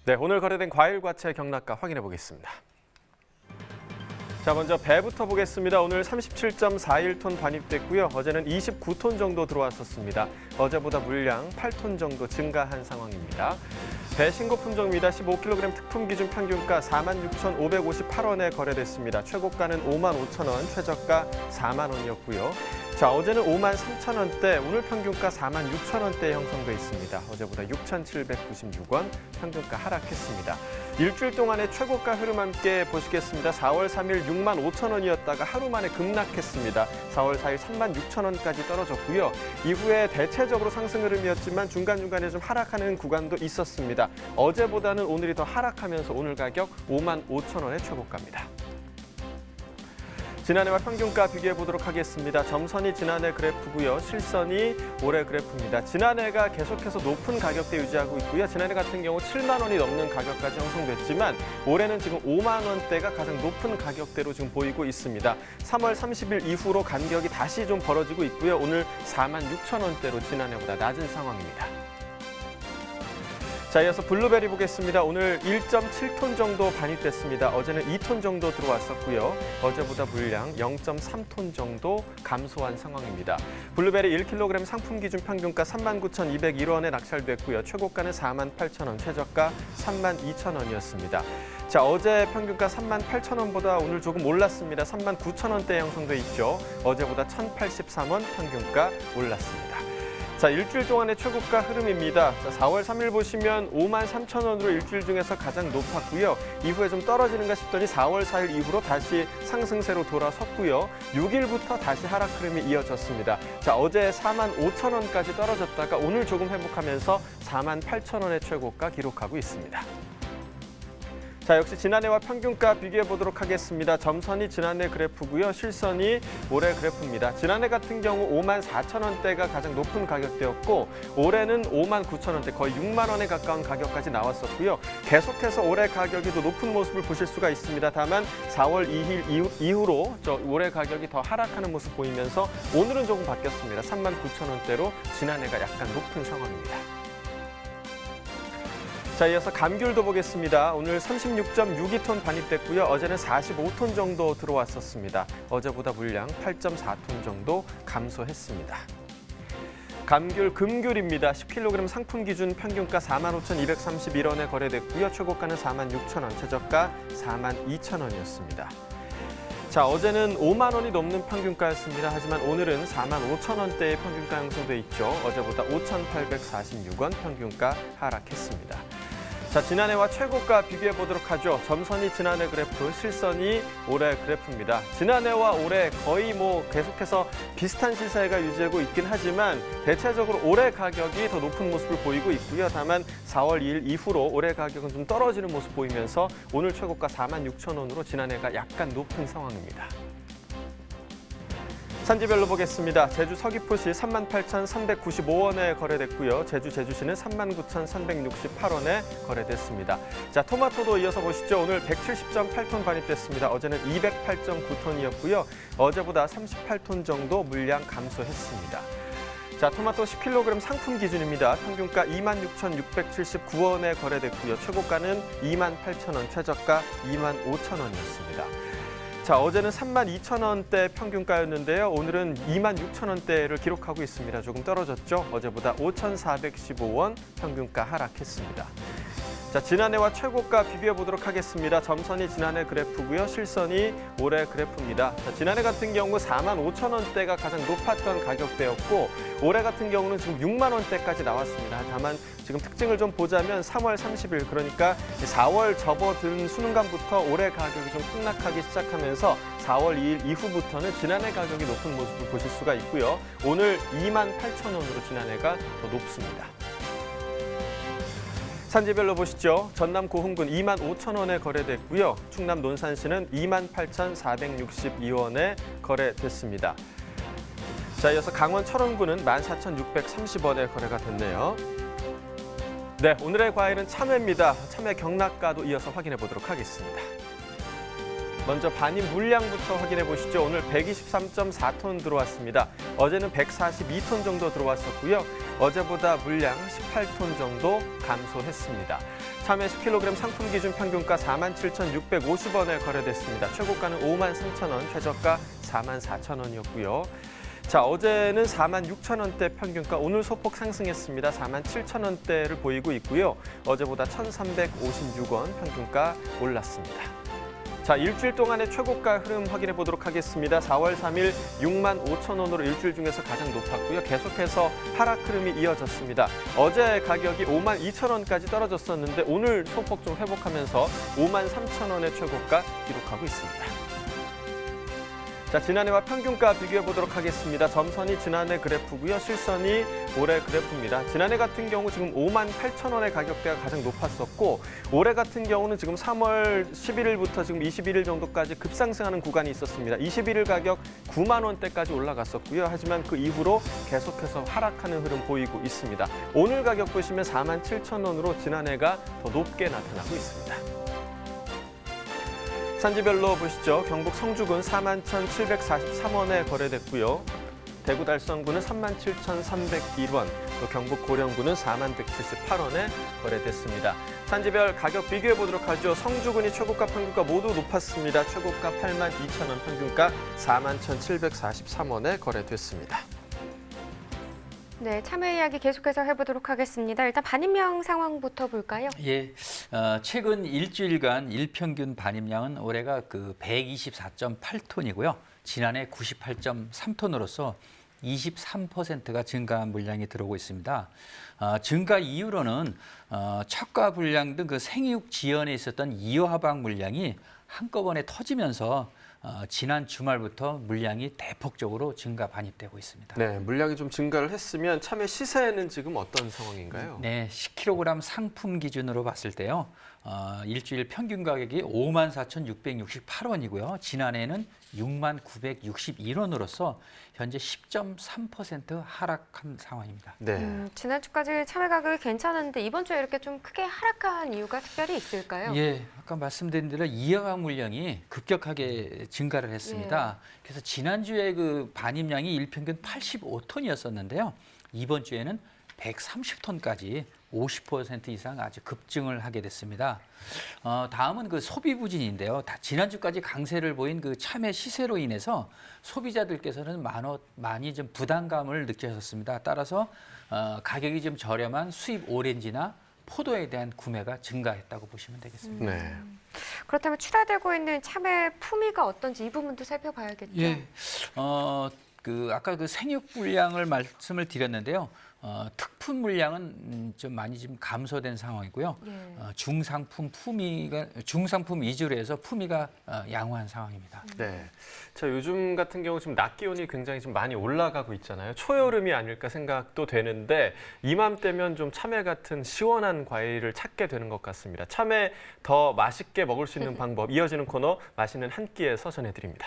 네, 오늘 거래된 과일, 과채 경락가 확인해 보겠습니다. 자, 먼저 배부터 보겠습니다. 오늘 37.41톤 반입됐고요. 어제는 29톤 정도 들어왔었습니다. 어제보다 물량 8톤 정도 증가한 상황입니다. 배 신고 품종입니다. 15kg 특품 기준 평균가 46,558원에 거래됐습니다. 최고가는 55,000원, 최저가 4만 원이었고요. 자, 어제는 53,000원대, 오늘 평균가 46,000원대에 형성돼 있습니다. 어제보다 6,796원, 평균가 하락했습니다. 일주일 동안의 최고가 흐름 함께 보시겠습니다. 4월 3일 65,000원이었다가 하루 만에 급락했습니다. 4월 4일 36,000원까지 떨어졌고요. 이후에 대체적으로 상승 흐름이었지만 중간중간에 좀 하락하는 구간도 있었습니다. 어제보다는 오늘이 더 하락하면서 오늘 가격 55,000원의 최고가입니다. 지난해와 평균가 비교해 보도록 하겠습니다. 점선이 지난해 그래프고요. 실선이 올해 그래프입니다. 지난해가 계속해서 높은 가격대 유지하고 있고요. 지난해 같은 경우 7만 원이 넘는 가격까지 형성됐지만 올해는 지금 5만 원대가 가장 높은 가격대로 지금 보이고 있습니다. 3월 30일 이후로 간격이 다시 좀 벌어지고 있고요. 오늘 4만 6천 원대로 지난해보다 낮은 상황입니다. 자, 이어서 블루베리 보겠습니다. 오늘 1.7톤 정도 반입됐습니다. 어제는 2톤 정도 들어왔었고요. 어제보다 물량 0.3톤 정도 감소한 상황입니다. 블루베리 1kg 상품 기준 평균가 39,201원에 낙찰됐고요. 최고가는 48,000원, 최저가 32,000원이었습니다. 자, 어제 평균가 38,000원보다 오늘 조금 올랐습니다. 39,000원대에 형성돼 있죠. 어제보다 1,083원 평균가 올랐습니다. 자, 일주일 동안의 최고가 흐름입니다. 자, 4월 3일 보시면 53,000원으로 일주일 중에서 가장 높았고요. 이후에 좀 떨어지는가 싶더니 4월 4일 이후로 다시 상승세로 돌아섰고요. 6일부터 다시 하락 흐름이 이어졌습니다. 자, 어제 45,000원까지 떨어졌다가 오늘 조금 회복하면서 48,000원의 최고가 기록하고 있습니다. 자, 역시 지난해와 평균가 비교해 보도록 하겠습니다. 점선이 지난해 그래프고요. 실선이 올해 그래프입니다. 지난해 같은 경우 54,000원대가 가장 높은 가격대였고 올해는 59,000원대, 거의 6만 원에 가까운 가격까지 나왔었고요. 계속해서 올해 가격이 더 높은 모습을 보실 수가 있습니다. 다만 4월 2일 이후로 올해 가격이 더 하락하는 모습 보이면서 오늘은 조금 바뀌었습니다. 39,000원대로 지난해가 약간 높은 상황입니다. 자, 이어서 감귤도 보겠습니다. 오늘 36.62톤 반입됐고요. 어제는 45톤 정도 들어왔었습니다. 어제보다 물량 8.4톤 정도 감소했습니다. 감귤 금귤입니다. 10kg 상품 기준 평균가 45,231원에 거래됐고요. 최고가는 46,000원, 최저가 42,000원이었습니다. 자, 어제는 5만 원이 넘는 평균가였습니다. 하지만 오늘은 45,000원대의 평균가 형성돼 있죠. 어제보다 5,846원 평균가 하락했습니다. 자, 지난해와 최고가 비교해 보도록 하죠. 점선이 지난해 그래프, 실선이 올해 그래프입니다. 지난해와 올해 거의 계속해서 비슷한 시세가 유지하고 있긴 하지만 대체적으로 올해 가격이 더 높은 모습을 보이고 있고요. 다만 4월 2일 이후로 올해 가격은 좀 떨어지는 모습 보이면서 오늘 최고가 46,000원으로 지난해가 약간 높은 상황입니다. 산지별로 보겠습니다. 제주 서귀포시 38,395원에 거래됐고요. 제주시는 39,368원에 거래됐습니다. 자, 토마토도 이어서 보시죠. 오늘 170.8톤 반입됐습니다. 어제는 208.9톤이었고요. 어제보다 38톤 정도 물량 감소했습니다. 자, 토마토 10kg 상품 기준입니다. 평균가 26,679원에 거래됐고요. 최고가는 28,000원, 최저가 25,000원이었습니다. 자, 어제는 32,000원대 평균가였는데요. 오늘은 26,000원대를 기록하고 있습니다. 조금 떨어졌죠. 어제보다 5,415원 평균가 하락했습니다. 자, 지난해와 최고가 비교해 보도록 하겠습니다. 점선이 지난해 그래프고요. 실선이 올해 그래프입니다. 자, 지난해 같은 경우 45,000원대가 가장 높았던 가격대였고 올해 같은 경우는 지금 6만 원대까지 나왔습니다. 다만 지금 특징을 좀 보자면 3월 30일, 그러니까 4월 접어든 수능감부터 올해 가격이 좀 폭락하기 시작하면서 4월 2일 이후부터는 지난해 가격이 높은 모습을 보실 수가 있고요. 오늘 28,000원으로 지난해가 더 높습니다. 산지별로 보시죠. 전남 고흥군 25,000원에 거래됐고요. 충남 논산시는 28,462원에 거래됐습니다. 자, 이어서 강원 철원군은 14,630원에 거래가 됐네요. 네, 오늘의 과일은 참외입니다. 참외 경락가도 이어서 확인해 보도록 하겠습니다. 먼저 반입 물량부터 확인해 보시죠. 오늘 123.4톤 들어왔습니다. 어제는 142톤 정도 들어왔었고요. 어제보다 물량 18톤 정도 감소했습니다. 참외 10kg 상품 기준 평균가 47,650원에 거래됐습니다. 최고가는 53,000원, 최저가 44,000원이었고요. 자, 어제는 46,000원대 평균가, 오늘 소폭 상승했습니다. 47,000원대를 보이고 있고요. 어제보다 1,356원 평균가 올랐습니다. 자, 일주일 동안의 최고가 흐름 확인해 보도록 하겠습니다. 4월 3일 65,000원으로 일주일 중에서 가장 높았고요. 계속해서 하락 흐름이 이어졌습니다. 어제 가격이 52,000원까지 떨어졌었는데 오늘 소폭 좀 회복하면서 53,000원의 최고가 기록하고 있습니다. 자, 지난해와 평균가 비교해 보도록 하겠습니다. 점선이 지난해 그래프고요. 실선이 올해 그래프입니다. 지난해 같은 경우 지금 58,000원의 가격대가 가장 높았었고, 올해 같은 경우는 지금 3월 11일부터 지금 21일 정도까지 급상승하는 구간이 있었습니다. 21일 가격 9만 원대까지 올라갔었고요. 하지만 그 이후로 계속해서 하락하는 흐름 보이고 있습니다. 오늘 가격 보시면 47,000원으로 지난해가 더 높게 나타나고 있습니다. 산지별로 보시죠. 경북 성주군 41,743원에 거래됐고요. 대구 달성군은 37,301원, 또 경북 고령군은 40,178원에 거래됐습니다. 산지별 가격 비교해 보도록 하죠. 성주군이 최고가 평균가 모두 높았습니다. 최고가 82,000원, 평균가 41,743원에 거래됐습니다. 네, 참외 이야기 계속해서 해보도록 하겠습니다. 일단 반입량 상황부터 볼까요? 예, 최근 일주일간 일평균 반입량은 올해가 124.8톤이고요. 지난해 98.3톤으로서 23%가 증가한 물량이 들어오고 있습니다. 증가 이유로는 척과 불량 등 그 생육 지연에 있었던 이어하방 물량이 한꺼번에 터지면서 지난 주말부터 물량이 대폭적으로 증가 반입되고 있습니다. 네, 물량이 좀 증가를 했으면 참외 시세는 지금 어떤 상황인가요? 네, 10kg 상품 기준으로 봤을 때요. 일주일 평균 가격이 54,668원이고요. 지난해는 69,961원으로서 현재 10.3% 하락한 상황입니다. 네. 지난주까지 참외 가격이 괜찮았는데 이번 주에 이렇게 좀 크게 하락한 이유가 특별히 있을까요? 예, 아까 말씀드린 대로 이어강 물량이 급격하게 증가를 했습니다. 그래서 지난주에 그 반입량이 일평균 85톤이었었는데요. 이번 주에는 130톤까지 50% 이상 아주 급증을 하게 됐습니다. 다음은 그 소비 부진인데요. 지난주까지 강세를 보인 그 참외 시세로 인해서 소비자들께서는 많이 좀 부담감을 느끼셨습니다. 따라서 가격이 좀 저렴한 수입 오렌지나 포도에 대한 구매가 증가했다고 보시면 되겠습니다. 네. 그렇다면 출하되고 있는 참외 품위가 어떤지 이 부분도 살펴봐야겠죠. 예, 아까 그 생육 물량을 말씀을 드렸는데요. 특품 물량은 좀 많이 지금 감소된 상황이고요. 중상품 위주로 해서 품위가 양호한 상황입니다. 네. 자, 요즘 같은 경우 지금 낮 기온이 굉장히 좀 많이 올라가고 있잖아요. 초여름이 아닐까 생각도 되는데 이맘때면 좀 참외 같은 시원한 과일을 찾게 되는 것 같습니다. 참외 더 맛있게 먹을 수 있는 방법, 이어지는 코너 맛있는 한 끼에서 전해드립니다.